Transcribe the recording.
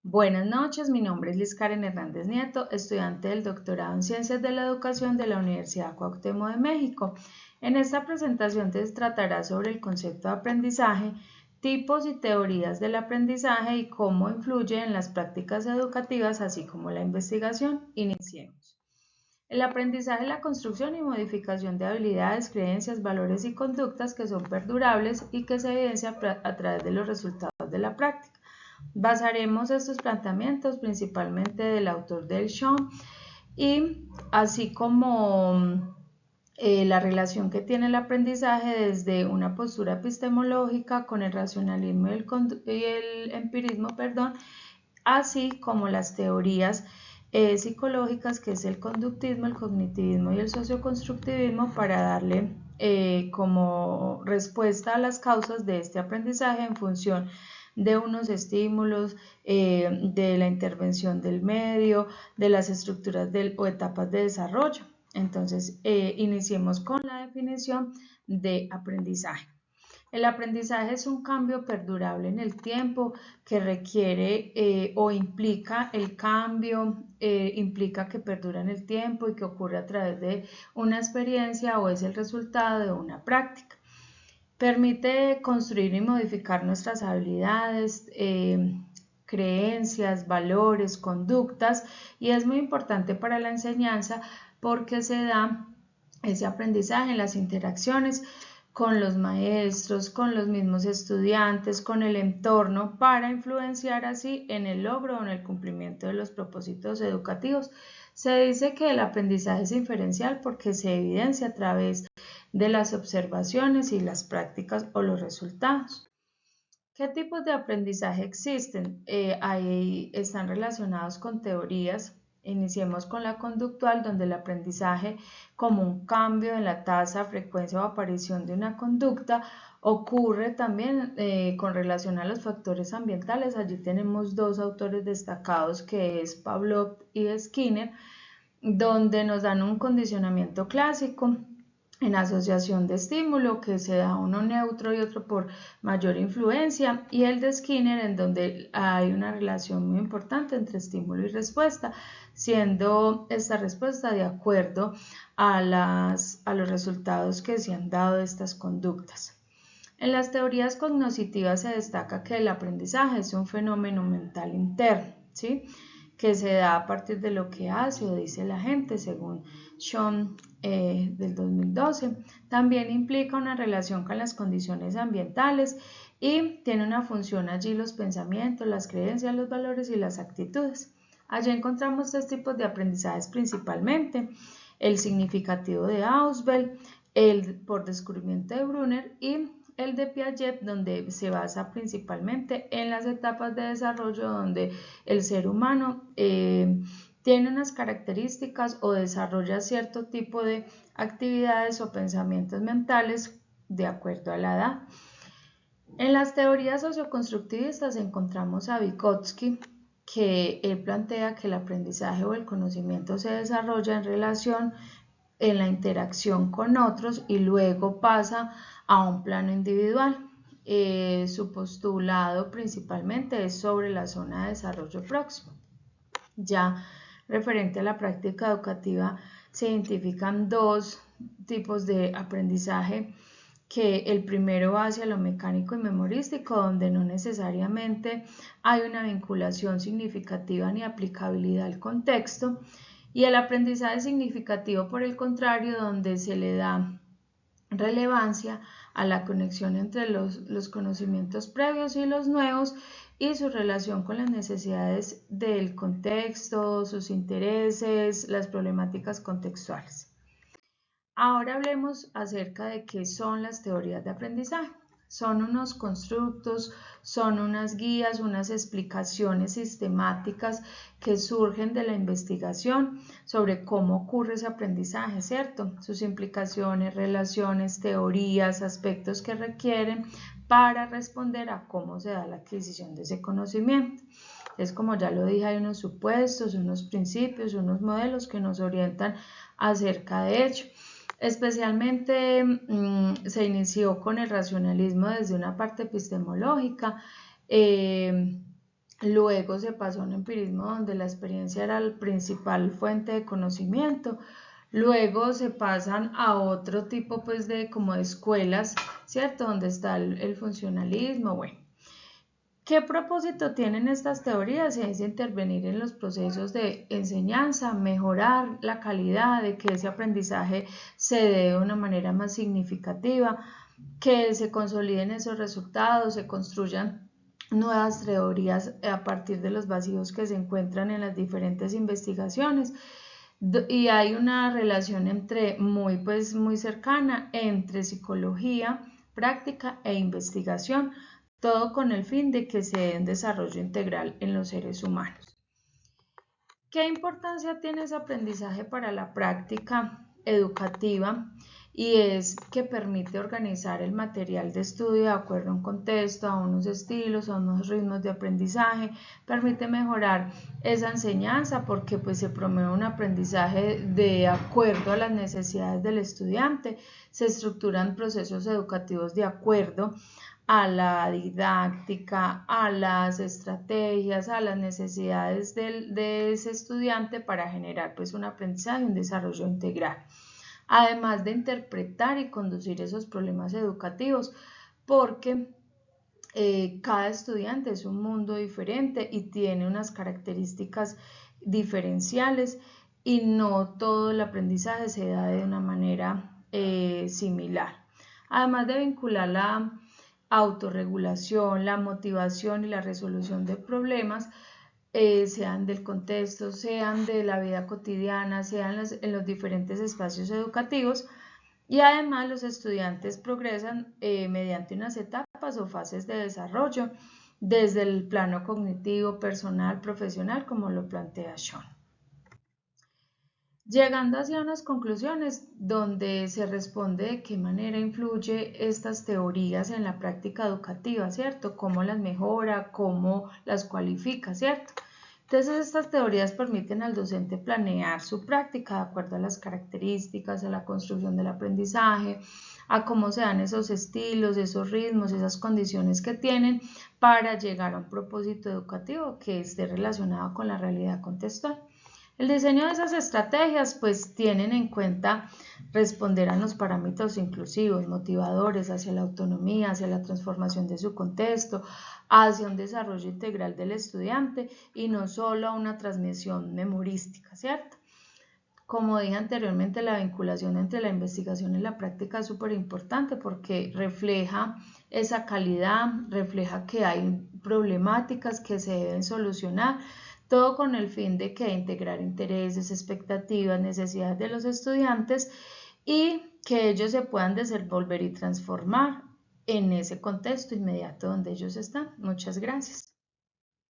Buenas noches, mi nombre es Liz Karen Hernández Nieto, estudiante del doctorado en Ciencias de la Educación de la Universidad Cuauhtémoc de México. En esta presentación se tratará sobre el concepto de aprendizaje, tipos y teorías del aprendizaje y cómo influye en las prácticas educativas, así como la investigación. Iniciemos. El aprendizaje es la construcción y modificación de habilidades, creencias, valores y conductas que son perdurables y que se evidencian a través de los resultados de la práctica. Basaremos estos planteamientos principalmente del autor del Shaw y así como la relación que tiene el aprendizaje desde una postura epistemológica con el racionalismo y el empirismo, así como las teorías psicológicas que es el conductismo, el cognitivismo y el socioconstructivismo para darle como respuesta a las causas de este aprendizaje en función de unos estímulos, de la intervención del medio, de las estructuras o etapas de desarrollo. Entonces, iniciemos con la definición de aprendizaje. El aprendizaje es un cambio perdurable en el tiempo que requiere o implica el cambio, implica que perdura en el tiempo y que ocurre a través de una experiencia o es el resultado de una práctica. Permite construir y modificar nuestras habilidades, creencias, valores, conductas y es muy importante para la enseñanza porque se da ese aprendizaje en las interacciones con los maestros, con los mismos estudiantes, con el entorno, para influenciar así en el logro o en el cumplimiento de los propósitos educativos. Se dice que el aprendizaje es inferencial porque se evidencia a través de las observaciones y las prácticas o los resultados. ¿Qué tipos de aprendizaje existen? Ahí están relacionados con teorías. Iniciemos con la conductual, donde el aprendizaje como un cambio en la tasa, frecuencia o aparición de una conducta ocurre también con relación a los factores ambientales. Allí tenemos dos autores destacados que es Pavlov y Skinner, donde nos dan un condicionamiento clásico en asociación de estímulo, que se da uno neutro y otro por mayor influencia, y el de Skinner, en donde hay una relación muy importante entre estímulo y respuesta, siendo esta respuesta de acuerdo a los resultados que se han dado de estas conductas. En las teorías cognitivas se destaca que el aprendizaje es un fenómeno mental interno, ¿sí?, que se da a partir de lo que hace o dice la gente, según Sean del 2012. También implica una relación con las condiciones ambientales y tiene una función allí los pensamientos, las creencias, los valores y las actitudes. Allí encontramos tres tipos de aprendizajes principalmente: el significativo de Ausubel, el por descubrimiento de Brunner y el de Piaget, donde se basa principalmente en las etapas de desarrollo donde el ser humano tiene unas características o desarrolla cierto tipo de actividades o pensamientos mentales de acuerdo a la edad. En las teorías socioconstructivistas encontramos a Vygotsky, que él plantea que el aprendizaje o el conocimiento se desarrolla en relación en la interacción con otros y luego pasa a un plano individual. Su postulado principalmente es sobre la zona de desarrollo próximo. Ya referente a la práctica educativa se identifican dos tipos de aprendizaje, que el primero va hacia lo mecánico y memorístico, donde no necesariamente hay una vinculación significativa ni aplicabilidad al contexto, y el aprendizaje significativo, por el contrario, donde se le da relevancia a la conexión entre los conocimientos previos y los nuevos y su relación con las necesidades del contexto, sus intereses, las problemáticas contextuales. Ahora hablemos acerca de qué son las teorías de aprendizaje. Son unos constructos, son unas guías, unas explicaciones sistemáticas que surgen de la investigación sobre cómo ocurre ese aprendizaje, ¿cierto? Sus implicaciones, relaciones, teorías, aspectos que requieren para responder a cómo se da la adquisición de ese conocimiento. Es como ya lo dije, hay unos supuestos, unos principios, unos modelos que nos orientan acerca de ello. Especialmente se inició con el racionalismo desde una parte epistemológica, luego se pasó a un empirismo donde la experiencia era la principal fuente de conocimiento, luego se pasan a otro tipo pues de como de escuelas, ¿cierto? Donde está el funcionalismo, bueno. ¿Qué propósito tienen estas teorías? Es intervenir en los procesos de enseñanza, mejorar la calidad, de que ese aprendizaje se dé de una manera más significativa, que se consoliden esos resultados, se construyan nuevas teorías a partir de los vacíos que se encuentran en las diferentes investigaciones. Y hay una relación muy cercana entre psicología, práctica e investigación, todo con el fin de que se dé un desarrollo integral en los seres humanos. ¿Qué importancia tiene ese aprendizaje para la práctica educativa? Y es que permite organizar el material de estudio de acuerdo a un contexto, a unos estilos, a unos ritmos de aprendizaje, permite mejorar esa enseñanza porque pues se promueve un aprendizaje de acuerdo a las necesidades del estudiante, se estructuran procesos educativos de acuerdo a la didáctica, a las estrategias, a las necesidades de ese estudiante para generar pues un aprendizaje y un desarrollo integral. Además de interpretar y conducir esos problemas educativos, porque cada estudiante es un mundo diferente y tiene unas características diferenciales y no todo el aprendizaje se da de una manera similar. Además de vincular la autorregulación, la motivación y la resolución de problemas, sean del contexto, sean de la vida cotidiana, sean en los diferentes espacios educativos, y además los estudiantes progresan mediante unas etapas o fases de desarrollo desde el plano cognitivo, personal, profesional, como lo plantea Sean. Llegando hacia unas conclusiones donde se responde de qué manera influye estas teorías en la práctica educativa, ¿cierto? Cómo las mejora, cómo las cualifica, ¿cierto? Entonces estas teorías permiten al docente planear su práctica de acuerdo a las características, a la construcción del aprendizaje, a cómo se dan esos estilos, esos ritmos, esas condiciones que tienen para llegar a un propósito educativo que esté relacionado con la realidad contextual. El diseño de esas estrategias pues tienen en cuenta responder a los parámetros inclusivos, motivadores hacia la autonomía, hacia la transformación de su contexto, hacia un desarrollo integral del estudiante y no solo a una transmisión memorística, ¿cierto? Como dije anteriormente, la vinculación entre la investigación y la práctica es súper importante porque refleja esa calidad, refleja que hay problemáticas que se deben solucionar, todo con el fin de que integrar intereses, expectativas, necesidades de los estudiantes y que ellos se puedan desenvolver y transformar en ese contexto inmediato donde ellos están. Muchas gracias.